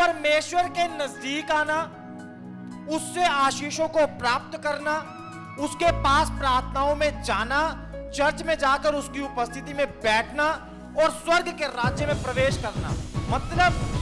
परमेश्वर के नजदीक आना, उससे आशीषों को प्राप्त करना, उसके पास प्रार्थनाओं में जाना, चर्च में जाकर उसकी उपस्थिति में बैठना और स्वर्ग के राज्य में प्रवेश करना। मतलब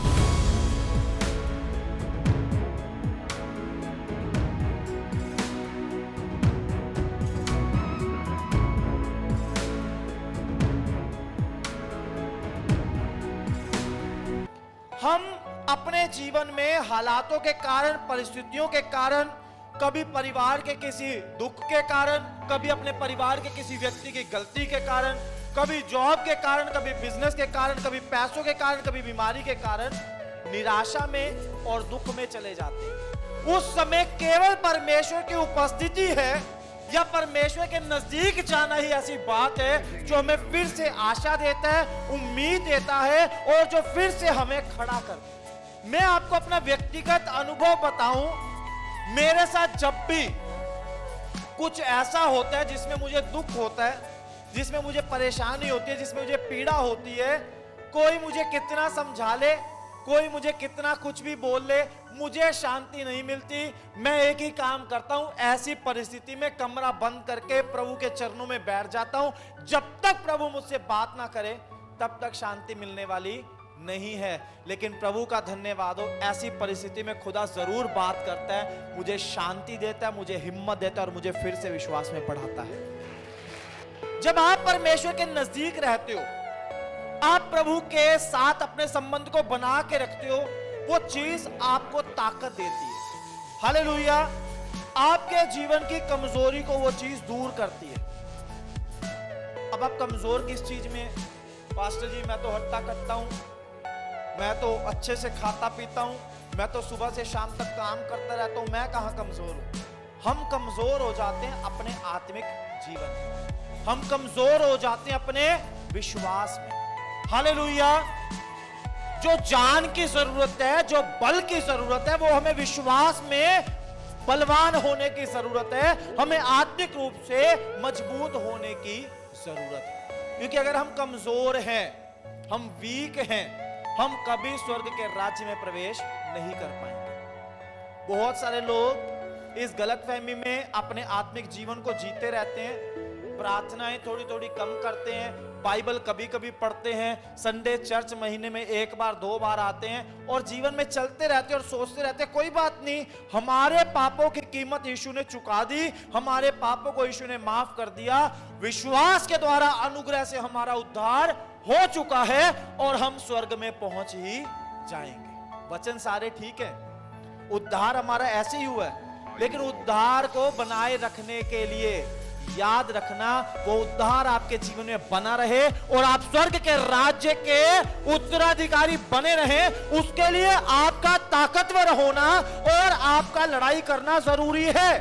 हम अपने जीवन में हालातों के कारण, परिस्थितियों के कारण, कभी परिवार के किसी दुख के कारण, कभी अपने परिवार के किसी व्यक्ति की गलती के कारण, कभी जॉब के कारण, कभी बिजनेस के कारण, कभी पैसों के कारण, कभी बीमारी के कारण निराशा में और दुख में चले जाते हैं। उस समय केवल परमेश्वर की उपस्थिति है या परमेश्वर के नजदीक जाना ही ऐसी बात है जो हमें फिर से आशा देता है, उम्मीद देता है और जो फिर से हमें खड़ा करता है। मैं आपको अपना व्यक्तिगत अनुभव बताऊं, मेरे साथ जब भी कुछ ऐसा होता है जिसमें मुझे दुख होता है, जिसमें मुझे परेशानी होती है, जिसमें मुझे पीड़ा होती है, कोई मुझे कितना समझा ले, कोई मुझे कितना कुछ भी बोल ले, मुझे शांति नहीं मिलती। मैं एक ही काम करता हूं, ऐसी परिस्थिति में कमरा बंद करके प्रभु के चरणों में बैठ जाता हूं। जब तक प्रभु मुझसे बात ना करे तब तक शांति मिलने वाली नहीं है। लेकिन प्रभु का धन्यवाद हो, ऐसी परिस्थिति में खुदा जरूर बात करता है, मुझे शांति देता है, मुझे हिम्मत देता है और मुझे फिर से विश्वास में बढ़ाता है। जब आप परमेश्वर के नजदीक रहते हो, आप प्रभु के साथ अपने संबंध को बना के रखते हो, वो चीज आपको ताकत देती है। हालेलुया। आपके जीवन की कमजोरी को वो चीज दूर करती है। अब आप कमजोर किस चीज में? पास्टर जी मैं तो हट्टा कट्टा हूं, मैं तो अच्छे से खाता पीता हूं, मैं तो सुबह से शाम तक काम करता रहता हूं, मैं कहां कमजोर हूं? हम कमजोर हो जाते हैं अपने आत्मिक जीवन में, हम कमजोर हो जाते हैं अपने विश्वास में। हालेलुया। जो जान की जरूरत है, जो बल की जरूरत है, वो हमें विश्वास में बलवान होने की जरूरत है, हमें आत्मिक रूप से मजबूत होने की जरूरत है। क्योंकि अगर हम कमजोर हैं, हम वीक हैं, हम कभी स्वर्ग के राज्य में प्रवेश नहीं कर पाएंगे। बहुत सारे लोग इस गलतफहमी में अपने आत्मिक जीवन को जीते रहते हैं, प्रार्थनाएं थोड़ी थोड़ी कम करते हैं, बाइबल कभी कभी पढ़ते हैं, संडे चर्च महीने में एक बार दो बार आते हैं और जीवन में चलते रहते हैं और सोचते रहते हैं कोई बात नहीं, हमारे पापों की कीमत यीशु ने चुका दी, हमारे पापों को यीशु ने माफ कर दिया, विश्वास के द्वारा अनुग्रह से हमारा उद्धार हो चुका है और हम स्वर्ग में पहुंच ही जाएंगे। वचन सारे ठीक है, उद्धार हमारा ऐसे ही हुआ है, लेकिन उद्धार को बनाए रखने के लिए याद रखना, वो उद्धार आपके जीवन में बना रहे और आप स्वर्ग के राज्य के उत्तराधिकारी बने रहे, उसके लिए आपका ताकतवर होना और आपका लड़ाई करना जरूरी है।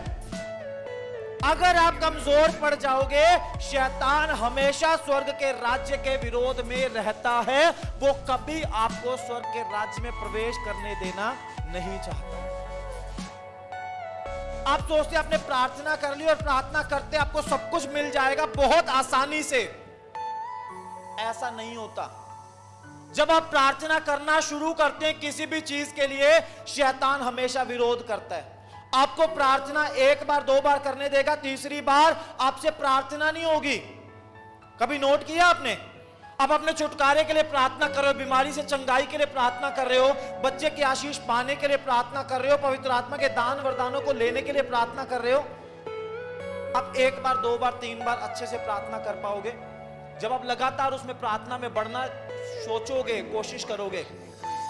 अगर आप कमजोर पड़ जाओगे, शैतान हमेशा स्वर्ग के राज्य के विरोध में रहता है, वो कभी आपको स्वर्ग के राज्य में प्रवेश करने देना नहीं चाहता। आप सोचते आपने प्रार्थना कर ली और प्रार्थना करते आपको सब कुछ मिल जाएगा बहुत आसानी से, ऐसा नहीं होता। जब आप प्रार्थना करना शुरू करते हैं किसी भी चीज के लिए, शैतान हमेशा विरोध करता है। आपको प्रार्थना एक बार दो बार करने देगा, तीसरी बार आपसे प्रार्थना नहीं होगी। कभी नोट किया आपने? आप अपने छुटकारे के लिए प्रार्थना कर रहे हो, बीमारी से चंगाई के लिए प्रार्थना कर रहे हो, बच्चे की आशीष पाने के लिए प्रार्थना कर रहे हो, पवित्र आत्मा के दान वरदानों को लेने के लिए प्रार्थना कर रहे हो। अब एक बार दो बार तीन बार अच्छे से प्रार्थना कर पाओगे। जब आप लगातार उसमें प्रार्थना में बढ़ना सोचोगे, कोशिश करोगे,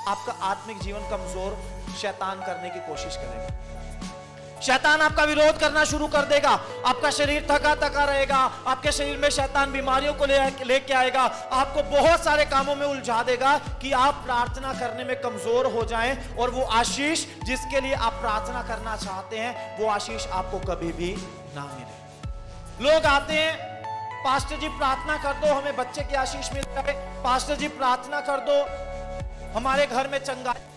आपका आत्मिक जीवन कमजोर शैतान करने की कोशिश करेगा। शैतान आपका विरोध करना शुरू कर देगा, आपका शरीर थका थका रहेगा, आपके शरीर में शैतान बीमारियों को लेके आएगा, आपको बहुत सारे कामों में उलझा देगा कि आप प्रार्थना करने में कमजोर हो जाएं और वो आशीष जिसके लिए आप प्रार्थना करना चाहते हैं, वो आशीष आपको कभी भी ना मिले। लोग आते हैं, पास्टर जी प्रार्थना कर दो हमें बच्चे की आशीष मिल जाए, पास्टर जी प्रार्थना कर दो हमारे घर में चंगाई।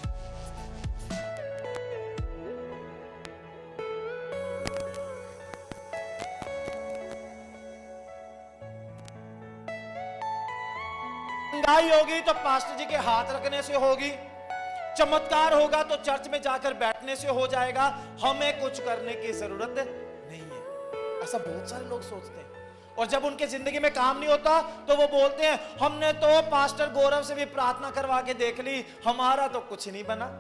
चंगाई होगी तो पास्टर जी के हाथ रखने से होगी, चमत्कार होगा तो चर्च में जाकर बैठने से हो जाएगा, हमें कुछ करने की जरूरत नहीं है। ऐसा बहुत सारे लोग सोचते हैं। और जब उनके जिंदगी में काम नहीं होता तो वो बोलते हैं हमने तो पास्टर गौरव से भी प्रार्थना करवा के देख ली, हमारा तो कुछ नहीं बना।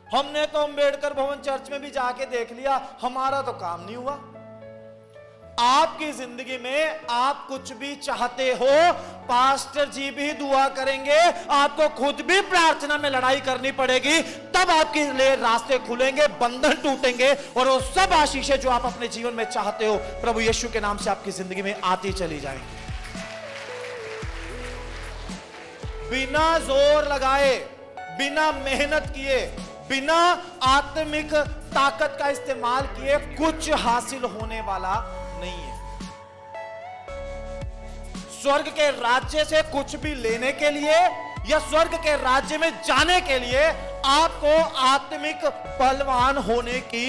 हमने तो अंबेडकर भवन चर्च में भी जाके देख लिया, हमारा तो काम नहीं हुआ। आपकी जिंदगी में आप कुछ भी चाहते हो, पास्टर जी भी दुआ करेंगे, आपको खुद भी प्रार्थना में लड़ाई करनी पड़ेगी, तब आपके लिए रास्ते खुलेंगे, बंधन टूटेंगे और वो सब आशीषें जो आप अपने जीवन में चाहते हो प्रभु यीशु के नाम से आपकी जिंदगी में आती चली जाएंगी। बिना जोर लगाए, बिना मेहनत किए, बिना आत्मिक ताकत का इस्तेमाल किए कुछ हासिल होने वाला नहीं है। स्वर्ग के राज्य से कुछ भी लेने के लिए या स्वर्ग के राज्य में जाने के लिए आपको आत्मिक बलवान होने की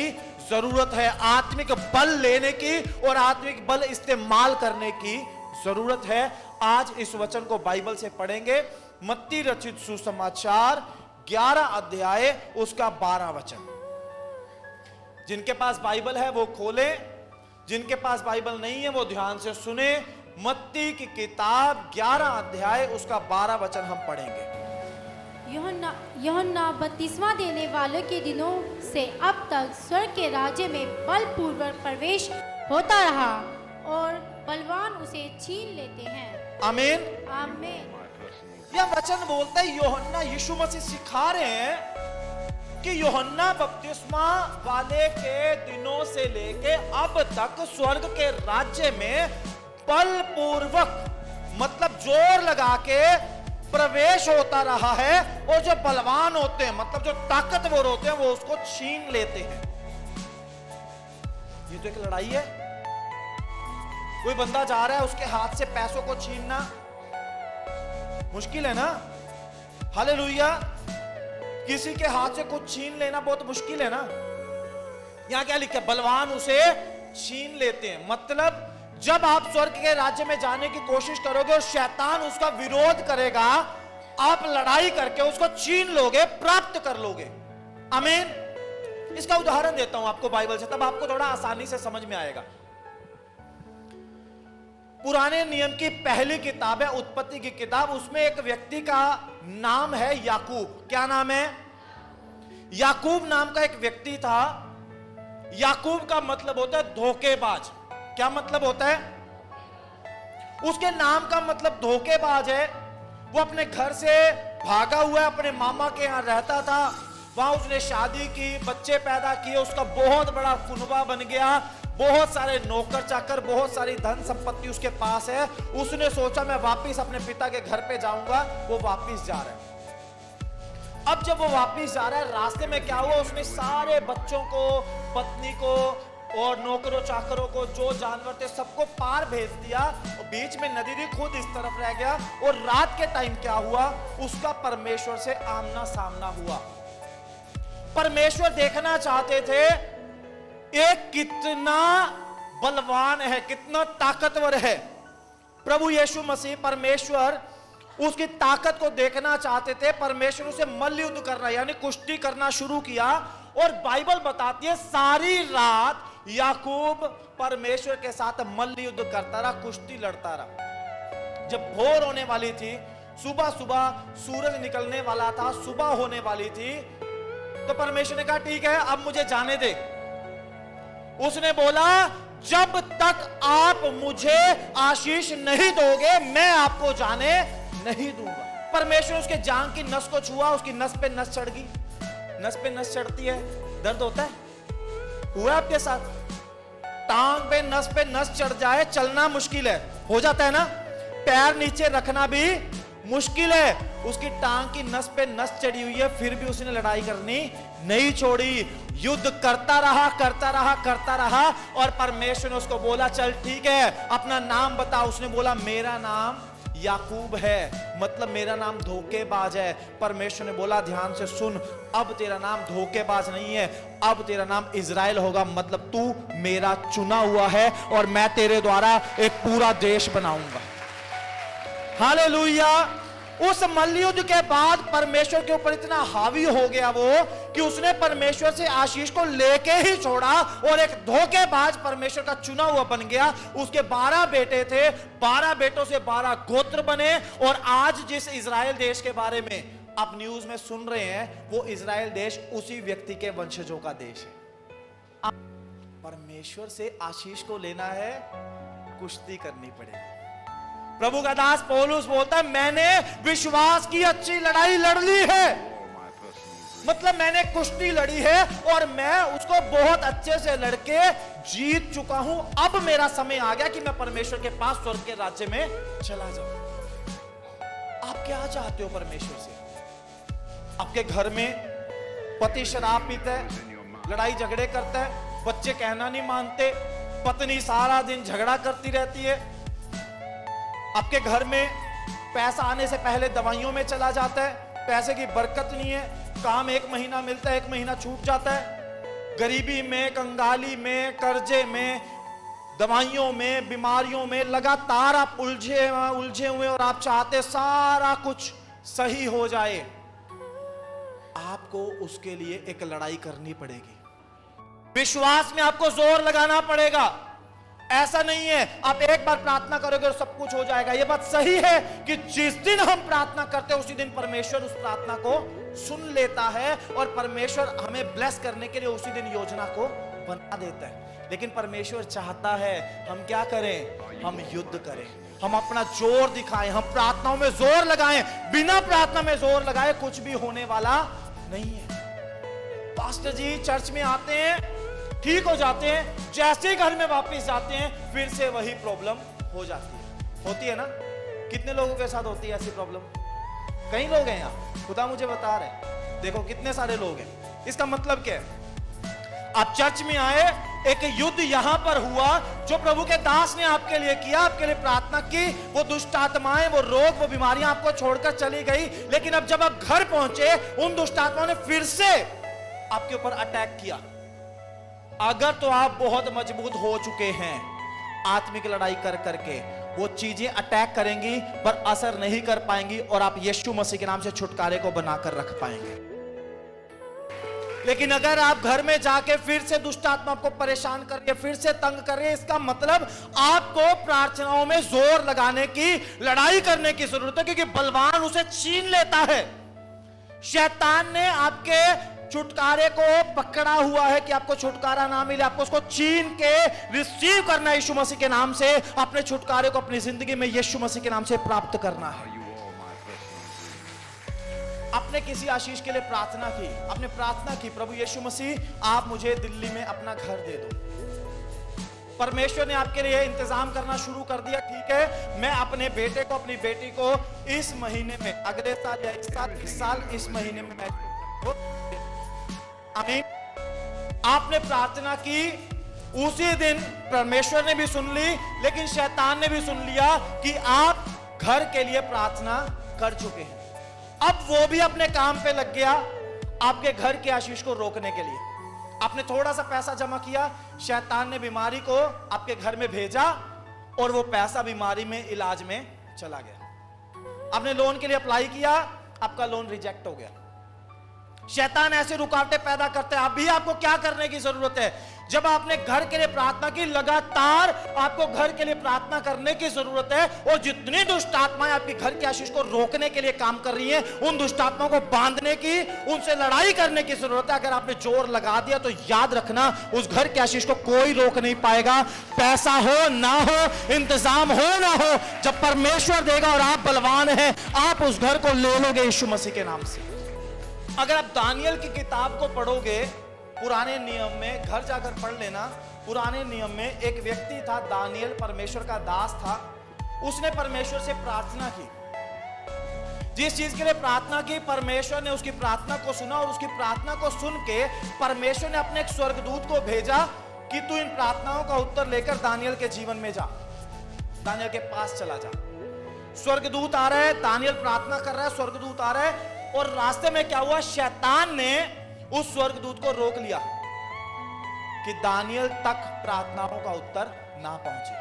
जरूरत है, आत्मिक बल लेने की और आत्मिक बल इस्तेमाल करने की जरूरत है। आज इस वचन को बाइबल से पढ़ेंगे, मत्ती रचित सुसमाचार 11 अध्याय उसका 12 वचन। जिनके पास बाइबल है वो खोलें, जिनके पास बाइबल नहीं है वो ध्यान से सुने। मत्ती की किताब 11 अध्याय उसका 12 वचन हम पढ़ेंगे। यूहन्ना बपतिस्मा देने वालों के दिनों से अब तक स्वर्ग के राज्य में बलपूर्वक प्रवेश होता रहा और बलवान उसे छीन लेते हैं। आमीन आमीन। यह वचन बोलता है, यूहन्ना यीशु मसीह सिखा रहे हैं कि यूहन्ना बपतिस्मा वाले के दिनों से लेके अब तक स्वर्ग के राज्य में बलपूर्वक मतलब जोर लगा के प्रवेश होता रहा है और जो बलवान होते हैं मतलब जो ताकतवर होते हैं वो उसको छीन लेते हैं। ये तो एक लड़ाई है। कोई बंदा जा रहा है, उसके हाथ से पैसों को छीनना मुश्किल है ना। हालेलुया। किसी के हाथ से कुछ छीन लेना बहुत मुश्किल है ना। यहां क्या लिखा है? बलवान उसे छीन लेते हैं। मतलब जब आप स्वर्ग के राज्य में जाने की कोशिश करोगे और शैतान उसका विरोध करेगा, आप लड़ाई करके उसको छीन लोगे, प्राप्त कर लोगे। आमीन। इसका उदाहरण देता हूं आपको बाइबल से, तब आपको थोड़ा आसानी से समझ में आएगा। पुराने नियम की पहली किताब है उत्पत्ति की किताब, उसमें एक व्यक्ति का नाम है याकूब। क्या नाम है? याकूब नाम का एक व्यक्ति था। याकूब का मतलब होता है धोखेबाज। क्या मतलब होता है? उसके नाम का मतलब धोखेबाज है। वो अपने घर से भागा हुआ है, अपने मामा के यहां रहता था, वहां उसने शादी की, बच्चे पैदा किए, उसका बहुत बड़ा कुनबा बन गया, बहुत सारे नौकर चाकर, बहुत सारी धन संपत्ति उसके पास है। उसने सोचा मैं वापिस अपने पिता के घर पे जाऊंगा। वो वापिस जा रहा है। अब जब वो वापिस जा रहा है, रास्ते में क्या हुआ, उसने सारे बच्चों को, पत्नी को और नौकरों चाकरों को, जो जानवर थे सबको पार भेज दिया और बीच में नदी थी, खुद इस तरफ रह गया। और रात के टाइम क्या हुआ, उसका परमेश्वर से आमना सामना हुआ। परमेश्वर देखना चाहते थे एक कितना बलवान है, कितना ताकतवर है। प्रभु यीशु मसीह परमेश्वर उसकी ताकत को देखना चाहते थे। परमेश्वर उसे मल्ल युद्ध करना यानी कुश्ती करना शुरू किया। और बाइबल बताती है सारी रात याकूब परमेश्वर के साथ मल्ल युद्ध करता रहा, कुश्ती लड़ता रहा। जब भोर होने वाली थी, सुबह सुबह सूरज निकलने वाला था, सुबह होने वाली थी, तो परमेश्वर ने कहा ठीक है अब मुझे जाने दे। उसने बोला जब तक आप मुझे आशीष नहीं दोगे मैं आपको जाने नहीं दूंगा। परमेश्वर उसके जांग की नस को छुआ, उसकी नस पे नस चढ़ गई। नस पे नस चढ़ती है, दर्द होता है? हुआ आपके साथ? टांग पे नस चढ़ जाए, चलना मुश्किल है, हो जाता है ना। पैर नीचे रखना भी मुश्किल है। उसकी टांग की नस पे नस चढ़ी हुई है, फिर भी उसने लड़ाई करनी नहीं छोड़ी। युद्ध करता रहा और परमेश्वर ने उसको बोला चल ठीक है अपना नाम बता। उसने बोला मेरा नाम याकूब है, मतलब मेरा नाम धोखेबाज है। परमेश्वर ने बोला ध्यान से सुन, अब तेरा नाम धोखेबाज नहीं है, अब तेरा नाम इज़राइल होगा, मतलब तू मेरा चुना हुआ है और मैं तेरे द्वारा एक पूरा देश बनाऊंगा। हालेलुया। उस मल्लयुद्ध के बाद परमेश्वर के ऊपर इतना हावी हो गया वो कि उसने परमेश्वर से आशीष को लेके ही छोड़ा और एक धोखेबाज परमेश्वर का चुना हुआ बन गया। उसके 12 बेटे थे, 12 बेटों से 12 गोत्र बने। और आज जिस इजराइल देश के बारे में आप न्यूज में सुन रहे हैं, वो इजराइल देश उसी व्यक्ति के वंशजों का देश है। परमेश्वर से आशीष को लेना है, कुश्ती करनी पड़ेगी। प्रभु का दास पौलुस बोलता है, मैंने विश्वास की अच्छी लड़ाई लड़ ली है। मतलब मैंने कुश्ती लड़ी है और मैं उसको बहुत अच्छे से लड़के जीत चुका हूं। अब मेरा समय आ गया कि मैं परमेश्वर के पास स्वर्ग के राज्य में चला जाऊं। आप क्या चाहते हो परमेश्वर से? आपके घर में पति शराब पीता है, लड़ाई झगड़े करता है, बच्चे कहना नहीं मानते, पत्नी सारा दिन झगड़ा करती रहती है, आपके घर में पैसा आने से पहले दवाइयों में चला जाता है, पैसे की बरकत नहीं है, काम 1 महीना मिलता है 1 महीना छूट जाता है, गरीबी में, कंगाली में, कर्जे में, दवाइयों में, बीमारियों में लगातार आप उलझे हुए और आप चाहते सारा कुछ सही हो जाए। आपको उसके लिए एक लड़ाई करनी पड़ेगी। विश्वास में आपको जोर लगाना पड़ेगा। ऐसा नहीं है आप एक बार प्रार्थना करोगे और सब कुछ हो जाएगा। यह बात सही है कि जिस दिन हम प्रार्थना करते हैं उसी दिन परमेश्वर उस प्रार्थना को सुन लेता है और परमेश्वर हमें ब्लेस करने के लिए उसी दिन योजना को बना देता है। लेकिन परमेश्वर चाहता है हम क्या करें? हम युद्ध करें, हम अपना जोर दिखाएं, हम प्रार्थनाओं में जोर लगाएं। बिना प्रार्थना में जोर लगाए कुछ भी होने वाला नहीं है। पास्टर जी चर्च में आते हैं, ठीक हो जाते हैं, जैसे घर में वापस जाते हैं फिर से वही प्रॉब्लम हो जाती है। होती है ना? कितने लोगों के साथ होती है ऐसी प्रॉब्लम? कई लोग हैं यहाँ, खुदा मुझे बता रहे, देखो कितने सारे लोग हैं। इसका मतलब क्या है? आप चर्च में आए, एक युद्ध यहां पर हुआ जो प्रभु के दास ने आपके लिए किया, आपके लिए प्रार्थना की, वो दुष्ट आत्माएं, वो रोग, वो बीमारियां आपको छोड़कर चली गई। लेकिन अब जब आप घर पहुंचे उन दुष्ट आत्माओं ने फिर से आपके ऊपर अटैक किया। अगर तो आप बहुत मजबूत हो चुके हैं आत्मिक लड़ाई कर करके, वो चीजें अटैक करेंगी पर असर नहीं कर पाएंगी और आप यीशु मसीह के नाम से छुटकारे को बनाकर रख पाएंगे। लेकिन अगर आप घर में जाके फिर से दुष्ट आत्मा आपको परेशान कर रही है, फिर से तंग कर रही है, इसका मतलब आपको प्रार्थनाओं में जोर लगाने की, लड़ाई करने की जरूरत है, क्योंकि बलवान उसे छीन लेता है। शैतान ने आपके छुटकारे को पकड़ा हुआ है कि आपको छुटकारा ना मिले, आपको उसको छीन के रिसीव करना है यीशु मसीह के नाम से। अपने छुटकारे को अपनी जिंदगी में यीशु मसीह के नाम से प्राप्त करना है। आपने किसी आशीष के लिए प्रार्थना की, आपने प्रार्थना की, प्रभु यीशु मसीह आप मुझे दिल्ली में अपना घर दे दो। परमेश्वर ने आपके लिए इंतजाम करना शुरू कर दिया, ठीक है, मैं अपने बेटे को, अपनी बेटी को इस महीने में, अगले साल या इस साल इस महीने में मैं, आमीन। आपने प्रार्थना की, उसी दिन परमेश्वर ने भी सुन ली, लेकिन शैतान ने भी सुन लिया कि आप घर के लिए प्रार्थना कर चुके हैं। अब वो भी अपने काम पे लग गया आपके घर के आशीष को रोकने के लिए। आपने थोड़ा सा पैसा जमा किया, शैतान ने बीमारी को आपके घर में भेजा और वो पैसा बीमारी में, इलाज में चला गया। आपने लोन के लिए अप्लाई किया, आपका लोन रिजेक्ट हो गया। शैतान ऐसे रुकावटें पैदा करते हैं। अभी आपको क्या करने की जरूरत है? जब आपने घर के लिए प्रार्थना की, लगातार आपको घर के लिए प्रार्थना करने की जरूरत है। और जितनी दुष्ट आत्माएं आपके घर के आशीष को रोकने के लिए काम कर रही हैं, उन दुष्ट आत्माओं को बांधने की, उनसे लड़ाई करने की जरूरत है। अगर आपने जोर लगा दिया तो याद रखना, उस घर के आशीष को कोई रोक नहीं पाएगा। पैसा हो ना हो, इंतजाम हो ना हो, जब परमेश्वर देगा और आप बलवान हैं, आप उस घर को ले लोगे यीशु मसीह के नाम से। अगर आप दानियल की किताब को पढ़ोगे, पुराने नियम में, घर जाकर पढ़ लेना, पुराने नियम में एक व्यक्ति था दानियल, परमेश्वर का दास था। उसने परमेश्वर से प्रार्थना की, जिस चीज के लिए प्रार्थना की, परमेश्वर ने उसकी प्रार्थना को सुना और उसकी प्रार्थना को सुन के परमेश्वर ने अपने एक स्वर्गदूत को भेजा कि तू इन प्रार्थनाओं का उत्तर लेकर दानियल के जीवन में जा, दानियल के पास चला जा। स्वर्गदूत आ रहा है, दानियल प्रार्थना कर रहा है, स्वर्गदूत आ रहा है, और रास्ते में क्या हुआ, शैतान ने उस स्वर्गदूत को रोक लिया कि दानियल तक प्रार्थनाओं का उत्तर ना पहुंचे।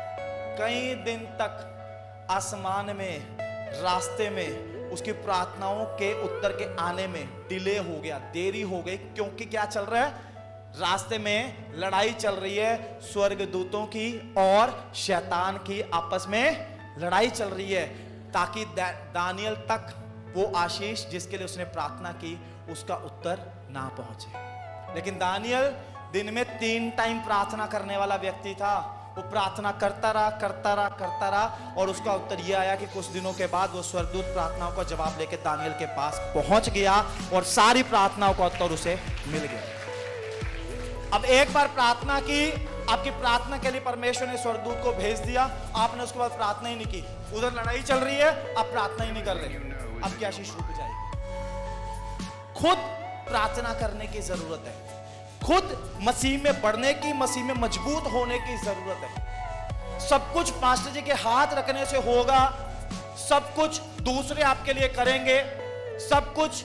कई दिन तक आसमान में, रास्ते में उसकी प्रार्थनाओं के उत्तर के आने में डिले हो गया, देरी हो गई, क्योंकि क्या चल रहा है, रास्ते में लड़ाई चल रही है, स्वर्गदूतों की और शैतान की आपस में लड़ाई चल रही है, ताकि दानियल तक वो आशीष जिसके लिए उसने प्रार्थना की उसका उत्तर ना पहुंचे। लेकिन दानियल दिन में 3 टाइम प्रार्थना करने वाला व्यक्ति था। वो प्रार्थना करता रहा और उसका उत्तर यह आया कि कुछ दिनों के बाद वो स्वर्गदूत प्रार्थनाओं का जवाब लेकर दानियल के पास पहुंच गया और सारी प्रार्थनाओं का उत्तर उसे मिल गया। अब एक बार प्रार्थना की, आपकी प्रार्थना के लिए परमेश्वर ने स्वर्गदूत को भेज दिया, आपने उसके बाद प्रार्थना ही नहीं की, उधर लड़ाई चल रही है, आप प्रार्थना ही नहीं कर रहे, अब क्या आशीष रुक जाएगी। खुद प्रार्थना करने की जरूरत है, खुद मसीह में बढ़ने की, मसीह में मजबूत होने की जरूरत है। सब कुछ पास्टर जी के हाथ रखने से होगा, सब कुछ दूसरे आपके लिए करेंगे, सब कुछ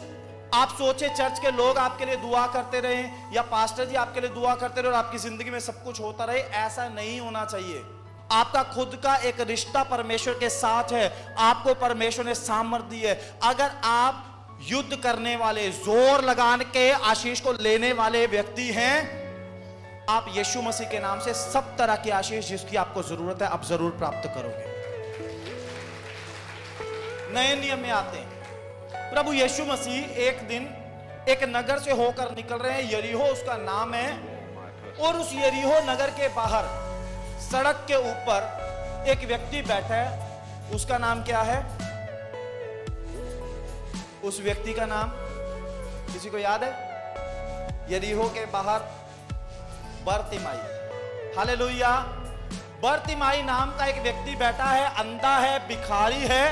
आप सोचे चर्च के लोग आपके लिए दुआ करते रहे या पास्टर जी आपके लिए दुआ करते रहे और आपकी जिंदगी में सब कुछ होता रहे, ऐसा नहीं होना चाहिए। आपका खुद का एक रिश्ता परमेश्वर के साथ है, आपको परमेश्वर ने सामर्थ्य दी है। अगर आप युद्ध करने वाले, जोर लगान के आशीष को लेने वाले व्यक्ति हैं, आप यीशु मसीह के नाम से सब तरह की आशीष जिसकी आपको जरूरत है आप जरूर प्राप्त करोगे। नए नियम में आते हैं, प्रभु यीशु मसीह एक दिन एक नगर से होकर निकल रहे हैं, यरीहो उसका नाम है, और उस यरीहो नगर के बाहर सड़क के ऊपर एक व्यक्ति बैठा है, उसका नाम क्या है? उस व्यक्ति का नाम किसी को याद है? यरीहो के बाहर बरतिमाई, हालेलुया। बरतिमाई नाम का एक व्यक्ति बैठा है, अंधा है, भिखारी है,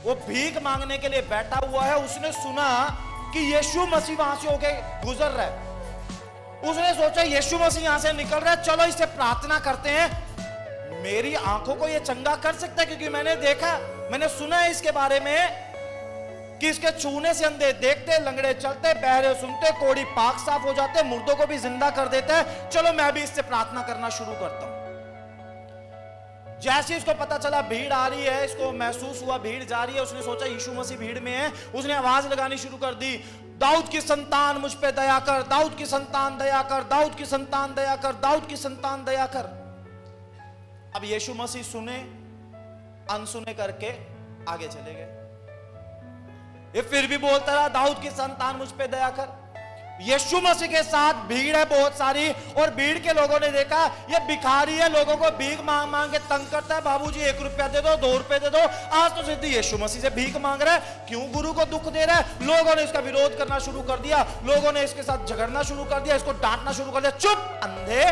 वो भीख मांगने के लिए बैठा हुआ है। उसने सुना कि यीशु मसीह वहां से होके गुजर रहा है, उसने सोचा यीशु मसीह यहां से निकल रहा है, चलो इससे प्रार्थना करते हैं, मेरी आंखों को ये चंगा कर सकता है, क्योंकि मैंने देखा, मैंने सुना है इसके बारे में कि इसके छूने से अंधे देखते, लंगड़े चलते, बहरे सुनते, कोढ़ी पाक साफ हो जाते, मुर्दों को भी जिंदा कर देता है, चलो मैं भी इससे प्रार्थना करना शुरू करता हूं। जैसे इसको पता चला भीड़ आ रही है, इसको महसूस हुआ भीड़ जा रही है, उसने सोचा यीशु मसीह भीड़ में है, उसने आवाज लगानी शुरू कर दी, दाऊद की संतान मुझ पे दया कर, दाऊद की संतान दया कर, दाऊद की संतान दया कर, दाऊद की संतान दया कर। अब यीशु मसीह सुने अनसुने करके आगे चले गए। ये फिर भी बोलता रहा, दाऊद की संतान मुझ पे दया कर। यीशु मसीह के साथ भीड़ है बहुत सारी, और भीड़ के लोगों ने देखा ये भिखारी है, लोगों को भीख मांग मांग के तंग करता है, बाबूजी 1 रुपया दे दो, 2 रुपए दे दो। आज तो सिद्धि यीशु मसीह से भीख मांग रहा है, क्यों गुरु को दुख दे रहा है। लोगों ने इसका विरोध करना शुरू कर दिया, लोगों ने इसके साथ झगड़ना शुरू कर दिया, इसको डांटना शुरू कर दिया, चुप अंधे,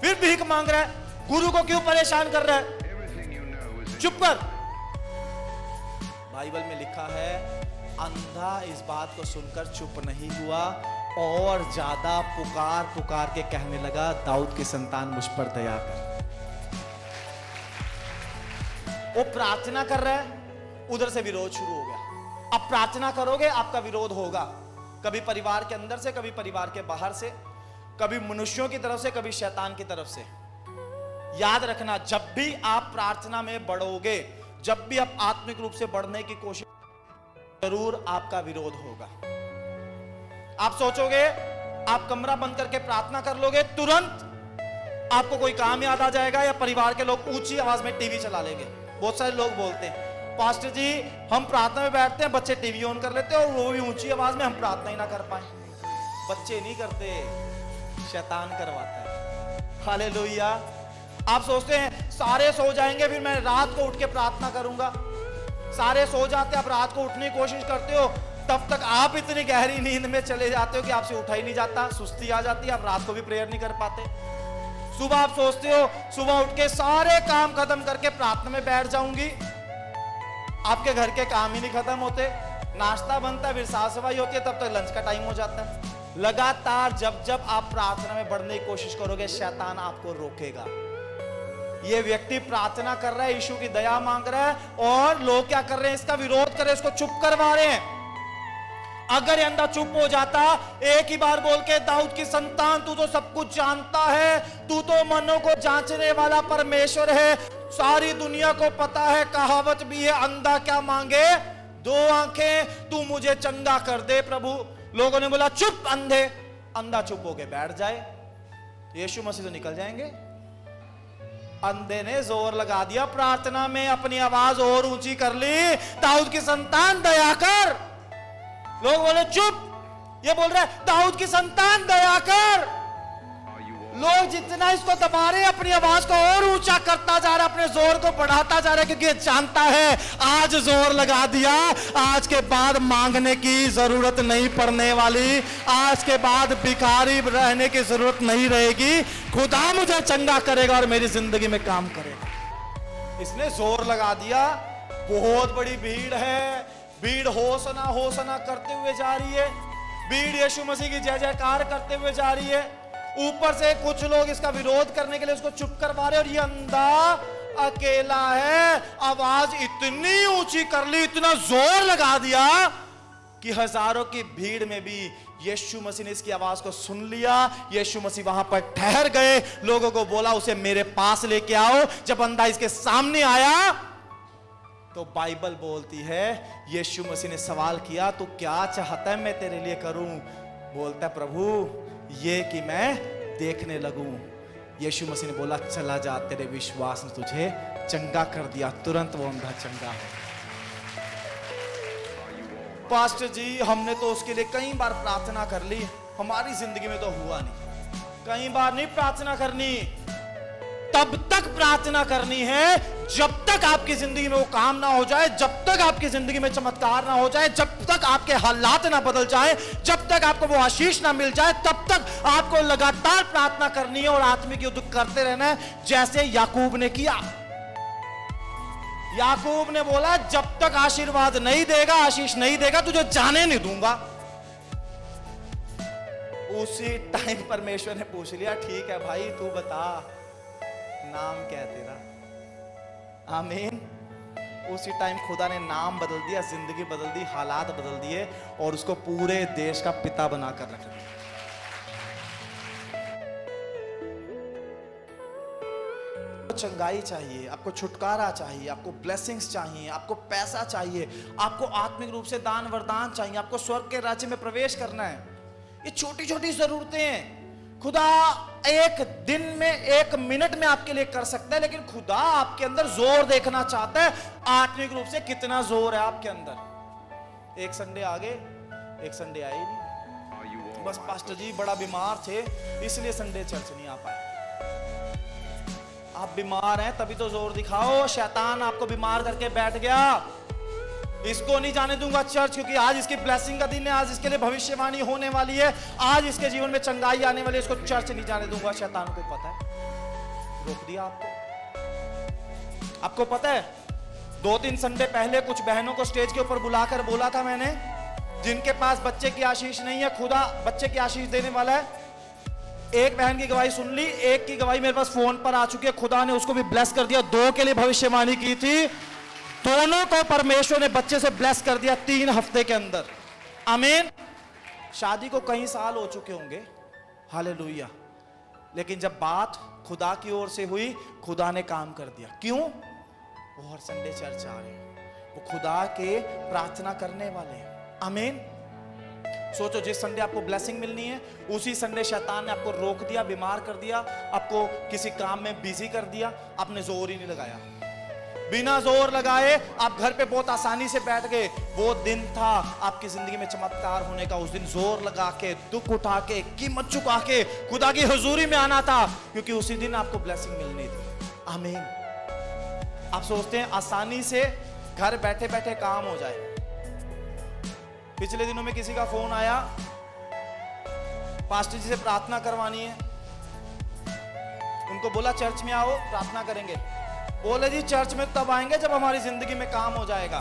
फिर भीख मांग रहा है, गुरु को क्यों परेशान कर रहा है, चुप कर। बाइबल में लिखा है, अंधा इस बात को सुनकर चुप नहीं हुआ और ज्यादा पुकार पुकार के कहने लगा, दाऊद की संतान मुझ पर दया कर। वो प्रार्थना कर रहा है, उधर से विरोध शुरू हो गया। अब प्रार्थना करोगे आपका विरोध होगा, कभी परिवार के अंदर से, कभी परिवार के बाहर से, कभी मनुष्यों की तरफ से, कभी शैतान की तरफ से। याद रखना, जब भी आप प्रार्थना में बढ़ोगे, जब भी आप आत्मिक रूप से बढ़ने की कोशिश, जरूर आपका विरोध होगा। आप सोचोगे, आप कमरा बंद करके प्रार्थना कर लोगे, तुरंत आपको कोई काम याद आ जाएगा, या परिवार के लोग ऊंची आवाज में टीवी चला लेंगे। बहुत सारे लोग बोलते हैं, पास्टर जी हम प्रार्थना में बैठते हैं, बच्चे टीवी ऑन कर लेते हैं और वो भी ऊंची आवाज में, हम प्रार्थना ही ना कर पाए। बच्चे नहीं करते, शैतान करवाता है। हालेलुया। आप सोचते हैं सारे सो जाएंगे फिर मैं रात को उठ के प्रार्थना करूंगा, सारे सो जाते, आप रात को उठने की कोशिश करते हो, तब तक आप इतनी गहरी नींद में चले जाते हो कि आपसे उठा ही नहीं जाता, सुस्ती आ जाती है, आप रात को भी प्रेयर नहीं कर पाते। सुबह आप सोचते हो सुबह उठ के सारे काम खत्म करके प्रार्थना में बैठ जाऊंगी, आपके घर के काम ही नहीं खत्म होते, नाश्ता बनता है, फिर साफ सफाई होती है, तब तक लंच का टाइम हो जाता है। लगातार जब जब आप प्रार्थना में बढ़ने की कोशिश करोगे, शैतान आपको रोकेगा। ये व्यक्ति प्रार्थना कर रहा है, यीशु की दया मांग रहा है, और लोग क्या कर रहे हैं, इसका विरोध कर रहे हैं, इसको चुप करवा रहे हैं। अगर ये अंधा चुप हो जाता, एक ही बार बोल के, दाऊद की संतान तू तो सब कुछ जानता है, तू तो मनों को जांचने वाला परमेश्वर है, सारी दुनिया को पता है, कहावत भी है, अंधा क्या मांगे 2 आंखें, तू मुझे चंगा कर दे प्रभु। लोगों ने बोला चुप अंधे। अंधा चुप होके बैठ जाए, यीशु मसीह तो निकल जाएंगे। अंधे ने जोर लगा दिया प्रार्थना में, अपनी आवाज और ऊंची कर ली, दाऊद की संतान दया कर। लोग बोले चुप, ये बोल रहा है दाऊद की संतान दया कर। लोग जितना इसको दबा रहे, अपनी आवाज को और ऊंचा करता जा रहा है, अपने जोर को बढ़ाता जा रहा है, क्योंकि जानता है आज जोर लगा दिया, आज के बाद मांगने की जरूरत नहीं पड़ने वाली, आज के बाद भिखारी रहने की जरूरत नहीं रहेगी। खुदा मुझे चंगा करेगा और मेरी जिंदगी में काम करेगा। इसने जोर लगा दिया। बहुत बड़ी भीड़ है, भीड़ होसना करते हुए जा रही है, भीड़ यीशु मसीह की जय जयकार करते हुए जा रही है। ऊपर से कुछ लोग इसका विरोध करने के लिए उसको चुप करवा रहे, और ये अंधा अकेला है। आवाज इतनी ऊंची कर ली, इतना जोर लगा दिया कि हजारों की भीड़ में भी यीशु मसीह ने इसकी आवाज को सुन लिया। यीशु मसीह वहां पर ठहर गए, लोगों को बोला उसे मेरे पास लेके आओ। जब अंधा इसके सामने आया तो बाइबल बोलती है यीशु मसीह ने सवाल किया, तू क्या चाहता है मैं तेरे लिए करूं? बोलता है प्रभु ये कि मैं देखने लगूं। यीशु मसीह ने बोला चला जा, तेरे विश्वास ने तुझे चंगा कर दिया। तुरंत वो अंधा चंगा हो। पास्टर जी हमने तो उसके लिए कई बार प्रार्थना कर ली, हमारी जिंदगी में तो हुआ नहीं। कई बार नहीं प्रार्थना करनी, तब तक प्रार्थना करनी है जब तक आपकी जिंदगी में वो काम ना हो जाए, जब तक आपकी जिंदगी में चमत्कार ना हो जाए, जब तक आपके हालात ना बदल जाए, जब तक आपको वो आशीष ना मिल जाए, तब तक आपको लगातार प्रार्थना करनी है और आत्मिक युद्ध करते रहना है, जैसे याकूब ने किया। याकूब ने बोला जब तक आशीर्वाद नहीं देगा, आशीष नहीं देगा, तुझे जाने नहीं दूंगा। उसी टाइम परमेश्वर ने पूछ लिया ठीक है भाई तू बता नाम क्या है तेरा? आमीन। उसी टाइम खुदा ने नाम बदल दिया, जिंदगी बदल दी, हालात बदल दिए और उसको पूरे देश का पिता बनाकर रख दिया। चंगाई चाहिए, आपको छुटकारा चाहिए, आपको ब्लेसिंग्स चाहिए, आपको पैसा चाहिए, आपको आत्मिक रूप से दान वरदान चाहिए, आपको स्वर्ग के राज्य में प्रवेश करना है। ये छोटी छोटी जरूरतें हैं। खुदा एक दिन में, एक मिनट में आपके लिए कर सकता है, लेकिन खुदा आपके अंदर जोर देखना चाहता है। आत्मिक रूप से कितना जोर है आपके अंदर। एक संडे आगे, एक संडे आए नहीं, बस पास्टर जी बड़ा बीमार थे इसलिए संडे चर्च नहीं आ पाए। आप बीमार हैं तभी तो जोर दिखाओ। शैतान आपको बीमार करके बैठ गया, इसको नहीं जाने दूंगा चर्च, क्योंकि आज इसकी ब्लेसिंग का दिन है, आज इसके लिए भविष्यवाणी होने वाली है, आज इसके जीवन में चंगाई आने वाली है, इसको चर्च नहीं जाने दूंगा। शैतान को पता है, रोक दिया आपको। आपको पता है 2-3 संडे पहले कुछ बहनों को स्टेज के ऊपर बुलाकर बोला था मैंने, जिनके पास बच्चे की आशीष नहीं है, खुदा बच्चे की आशीष देने वाला है। एक बहन की गवाही सुन ली, एक की गवाही मेरे पास फोन पर आ चुकी है, खुदा ने उसको भी ब्लेस कर दिया। 2 के लिए भविष्यवाणी की थी, दोनों को परमेश्वर ने बच्चे से ब्लेस कर दिया 3 हफ्ते के अंदर। आमीन। शादी को कई साल हो चुके होंगे, हालेलुया, लेकिन जब बात खुदा की ओर से हुई, खुदा ने काम कर दिया। क्यों? वो हर संडे चर्च आ रहे हैं, वो खुदा के प्रार्थना करने वाले हैं। आमीन। सोचो जिस संडे आपको ब्लेसिंग मिलनी है, उसी संडे शैतान ने आपको रोक दिया, बीमार कर दिया, आपको किसी काम में बिजी कर दिया, आपने जोर ही नहीं लगाया। बिना जोर लगाए आप घर पे बहुत आसानी से बैठ गए। वो दिन था आपकी जिंदगी में चमत्कार होने का। उस दिन जोर लगा के, दुख उठा के, कीमत चुका के खुदा की हुजूरी में आना था, क्योंकि उसी दिन आपको ब्लेसिंग मिलनी थी। आमीन। आप सोचते हैं आसानी से घर बैठे बैठे काम हो जाए। पिछले दिनों में किसी का फोन आया, पास्टर जी से प्रार्थना करवानी है। उनको बोला चर्च में आओ प्रार्थना करेंगे। बोले जी चर्च में तब आएंगे जब हमारी जिंदगी में काम हो जाएगा,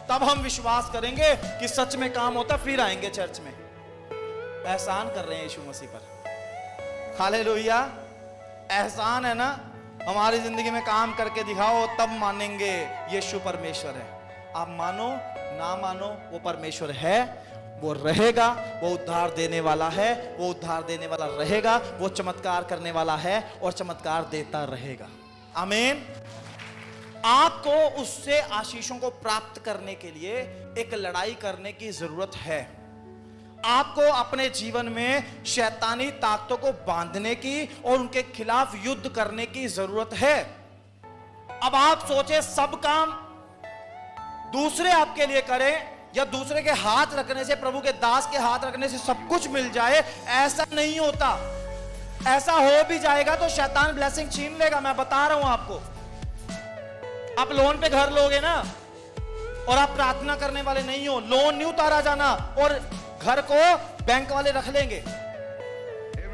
तब हम विश्वास करेंगे कि सच में काम होता, फिर आएंगे चर्च में। एहसान कर रहे हैं यीशु मसीह पर। हालेलुया। एहसान है ना, हमारी जिंदगी में काम करके दिखाओ तब मानेंगे यीशु परमेश्वर है। आप मानो ना मानो, वो परमेश्वर है, वो रहेगा, वो उद्धार देने वाला है, वो उद्धार देने वाला रहेगा, वो चमत्कार करने वाला है और चमत्कार देता रहेगा। आमीन। आपको उससे आशीषों को प्राप्त करने के लिए एक लड़ाई करने की जरूरत है। आपको अपने जीवन में शैतानी ताकतों को बांधने की और उनके खिलाफ युद्ध करने की जरूरत है। अब आप सोचे सब काम दूसरे आपके लिए करें या दूसरे के हाथ रखने से, प्रभु के दास के हाथ रखने से सब कुछ मिल जाए, ऐसा नहीं होता। ऐसा हो भी जाएगा तो शैतान ब्लेसिंग छीन लेगा। मैं बता रहा हूं आपको। आप लोन पे घर लोगे ना और आप प्रार्थना करने वाले नहीं हो, लोन नहीं उतारा जाना और घर को बैंक वाले रख लेंगे।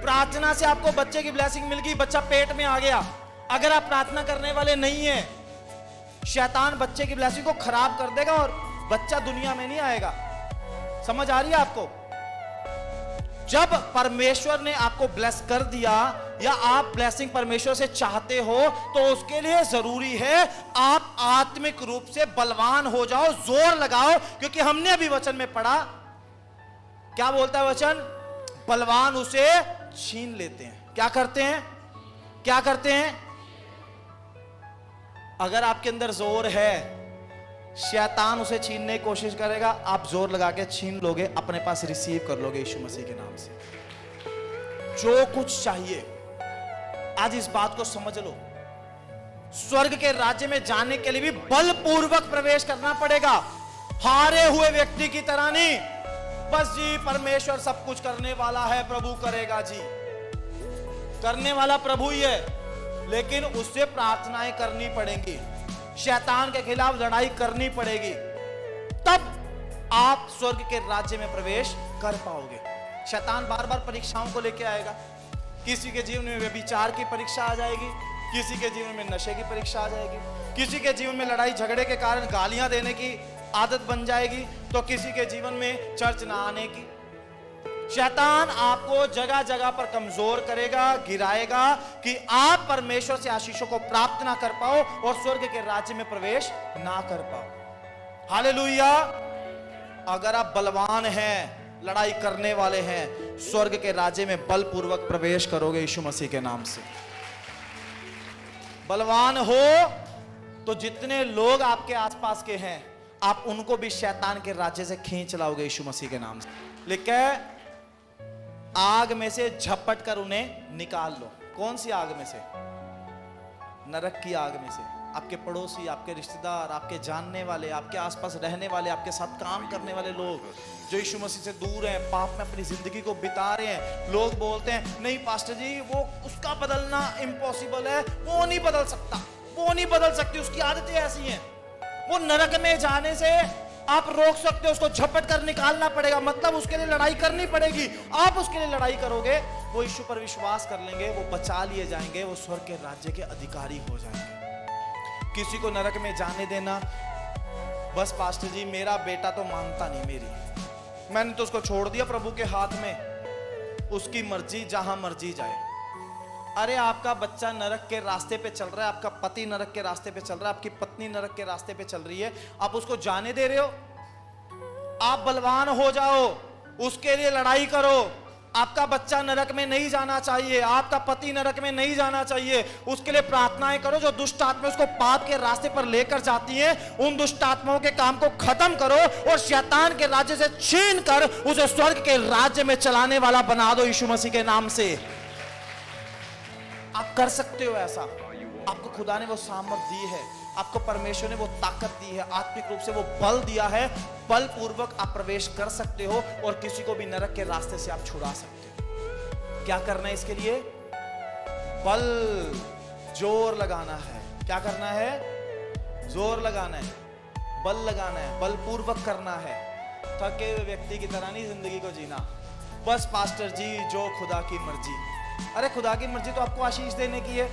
प्रार्थना से आपको बच्चे की ब्लेसिंग मिल गई, बच्चा पेट में आ गया। अगर आप प्रार्थना करने वाले नहीं है, शैतान बच्चे की ब्लेसिंग को खराब कर देगा और बच्चा दुनिया में नहीं आएगा। समझ आ रही है आपको? जब परमेश्वर ने आपको ब्लेस कर दिया या आप ब्लेसिंग परमेश्वर से चाहते हो तो उसके लिए जरूरी है आप आत्मिक रूप से बलवान हो जाओ, जोर लगाओ। क्योंकि हमने अभी वचन में पढ़ा, क्या बोलता है वचन? बलवान उसे छीन लेते हैं। क्या करते हैं? क्या करते हैं? अगर आपके अंदर जोर है, शैतान उसे छीनने की कोशिश करेगा, आप जोर लगा के छीन लोगे, अपने पास रिसीव कर लोगे यीशु मसीह के नाम से। जो कुछ चाहिए, आज इस बात को समझ लो। स्वर्ग के राज्य में जाने के लिए भी बलपूर्वक प्रवेश करना पड़ेगा। हारे हुए व्यक्ति की तरह नहीं, बस जी परमेश्वर सब कुछ करने वाला है, प्रभु करेगा जी। करने वाला प्रभु ही है, लेकिन उससे प्रार्थनाएं करनी पड़ेंगी, शैतान के खिलाफ लड़ाई करनी पड़ेगी, तब आप स्वर्ग के राज्य में प्रवेश कर पाओगे। शैतान बार बार परीक्षाओं को लेके आएगा। किसी के जीवन में व्यभिचार की परीक्षा आ जाएगी, किसी के जीवन में नशे की परीक्षा आ जाएगी, किसी के जीवन में लड़ाई झगड़े के कारण गालियां देने की आदत बन जाएगी, तो किसी के जीवन में चर्च ना आने की। शैतान आपको जगह जगह पर कमजोर करेगा, गिराएगा कि आप परमेश्वर से आशीषों को प्राप्त ना कर पाओ और स्वर्ग के राज्य में प्रवेश ना कर पाओ। हालेलुया। अगर आप बलवान हैं, लड़ाई करने वाले हैं, स्वर्ग के राज्य में बलपूर्वक प्रवेश करोगे यीशु मसीह के नाम से। बलवान हो तो जितने लोग आपके आसपास के हैं, आप उनको भी शैतान के राज्य से खींच लाओगे यीशु मसीह के नाम से। लेकिन आग में से झपट कर उन्हें निकाल लो। कौन सी आग में से? नरक की आग में से। आपके पड़ोसी, आपके रिश्तेदार, आपके जानने वाले, आपके आसपास रहने वाले, आपके साथ काम करने वाले लोग जो यीशु मसीह से दूर हैं, पाप में अपनी जिंदगी को बिता रहे हैं। लोग बोलते हैं नहीं पास्टर जी, वो उसका बदलना इम्पॉसिबल है, वो नहीं बदल सकता, वो नहीं बदल सकती, उसकी आदतें ऐसी हैं। वो नरक में जाने से आप रोक सकते हो, उसको झपट कर निकालना पड़ेगा, मतलब उसके लिए लड़ाई करनी पड़ेगी। आप उसके लिए लड़ाई करोगे, वो यीशु पर विश्वास कर लेंगे, वो बचा लिए जाएंगे, वो स्वर्ग के राज्य के अधिकारी हो जाएंगे। किसी को नरक में जाने देना, बस पास्टर जी मेरा बेटा तो मानता नहीं मेरी, मैंने तो उसको छोड़ दिया प्रभु के हाथ में, उसकी मर्जी, जहां मर्जी जाए। अरे आपका बच्चा नरक के रास्ते पे चल रहा है, आपका पति नरक के रास्ते पे चल रहा है, आपकी पत्नी नरक के रास्ते पे चल रही है, आप उसको जाने दे रहे हो? आप बलवान हो जाओ, उसके लिए लड़ाई करो। आपका बच्चा नरक में नहीं जाना चाहिए, आपका पति नरक में नहीं जाना चाहिए, उसके लिए प्रार्थनाएं करो। जो दुष्ट आत्मा उसको पाप के रास्ते पर लेकर जाती हैं, उन दुष्ट आत्माओं के काम को खत्म करो और शैतान के राज्य से छीन कर उसे स्वर्ग के राज्य में चलाने वाला बना दो यीशु मसीह के नाम से। आप कर सकते हो ऐसा। आपको खुदा ने वो सामर्थ दी है, आपको परमेश्वर ने वो ताकत दी है, आत्मिक रूप से वो बल दिया है। बल पूर्वक आप प्रवेश कर सकते हो और किसी को भी नरक के रास्ते से आप छुड़ा सकते हो। क्या करना है इसके लिए? बल, जोर लगाना है। क्या करना है? जोर लगाना है, बल लगाना है, बल पूर्वक करना है। थके हुए व्यक्ति की तरह नहीं जिंदगी को जीना, बस पास्टर जी जो खुदा की मर्जी। अरे खुदा की मर्जी तो आपको आशीष देने की है।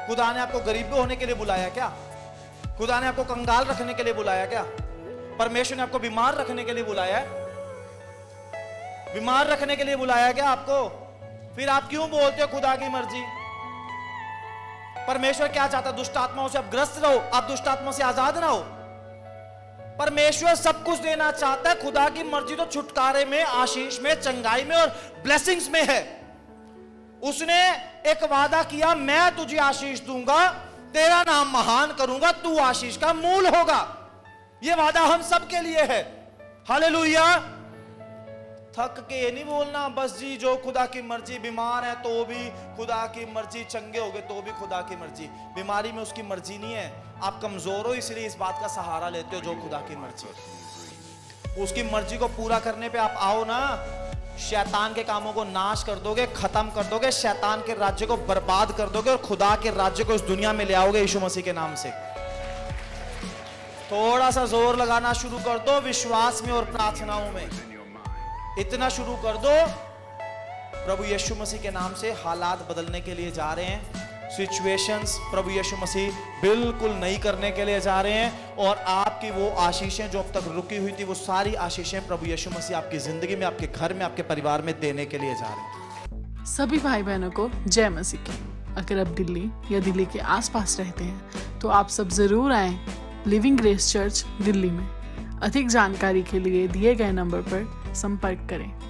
खुदा ने आपको गरीब होने के लिए बुलाया क्या? खुदा ने आपको कंगाल रखने के लिए बुलाया क्या? परमेश्वर ने आपको बीमार रखने के लिए बुलाया है? बीमार रखने के लिए बुलाया क्या आपको? फिर आप क्यों बोलते हो खुदा की मर्जी? परमेश्वर क्या चाहता? दुष्ट आत्माओं से आप ग्रस्त रहो, आप दुष्ट आत्माओं से आजाद ना हो। परमेश्वर सब कुछ देना चाहता है। खुदा की मर्जी तो छुटकारे में, आशीष में, चंगाई में और ब्लेसिंग्स में है। उसने एक वादा किया, मैं तुझे आशीष दूंगा तेरा नाम महान करूंगा, तू आशीष का मूल होगा। यह वादा हम सबके लिए है। हालेलुया। थक के ये नहीं बोलना बस जी जो खुदा की मर्जी, बीमार है तो भी खुदा की मर्जी, चंगे हो गए तो भी खुदा की मर्जी। बीमारी में उसकी मर्जी नहीं है, आप कमजोर हो इसलिए इस बात का सहारा लेते हो जो खुदा की मर्जी। उसकी मर्जी को पूरा करने पे आप आओ ना, शैतान के कामों को नाश कर दोगे, खत्म कर दोगे, शैतान के राज्य को बर्बाद कर दोगे और खुदा के राज्य को इस दुनिया में ले आओगे यीशु मसीह के नाम से। थोड़ा सा जोर लगाना शुरू कर दो विश्वास में और प्रार्थनाओं में, इतना शुरू कर दो। प्रभु यीशु मसीह के नाम से हालात बदलने के लिए जा रहे हैं, सिचुएशंस प्रभु यीशु मसीह बिल्कुल नई करने के लिए जा रहे हैं, और आपकी वो आशीषें जो अब तक रुकी हुई थी वो सारी आशीषें प्रभु यीशु मसीह आपकी जिंदगी में, आपके घर में, आपके परिवार में देने के लिए जा रहे हैं। सभी भाई बहनों को जय मसीह की। अगर आप दिल्ली या दिल्ली के आसपास रहते हैं तो आप सब जरूर आएं लिविंग ग्रेस चर्च दिल्ली में। अधिक जानकारी के लिए दिए गए नंबर पर संपर्क करें।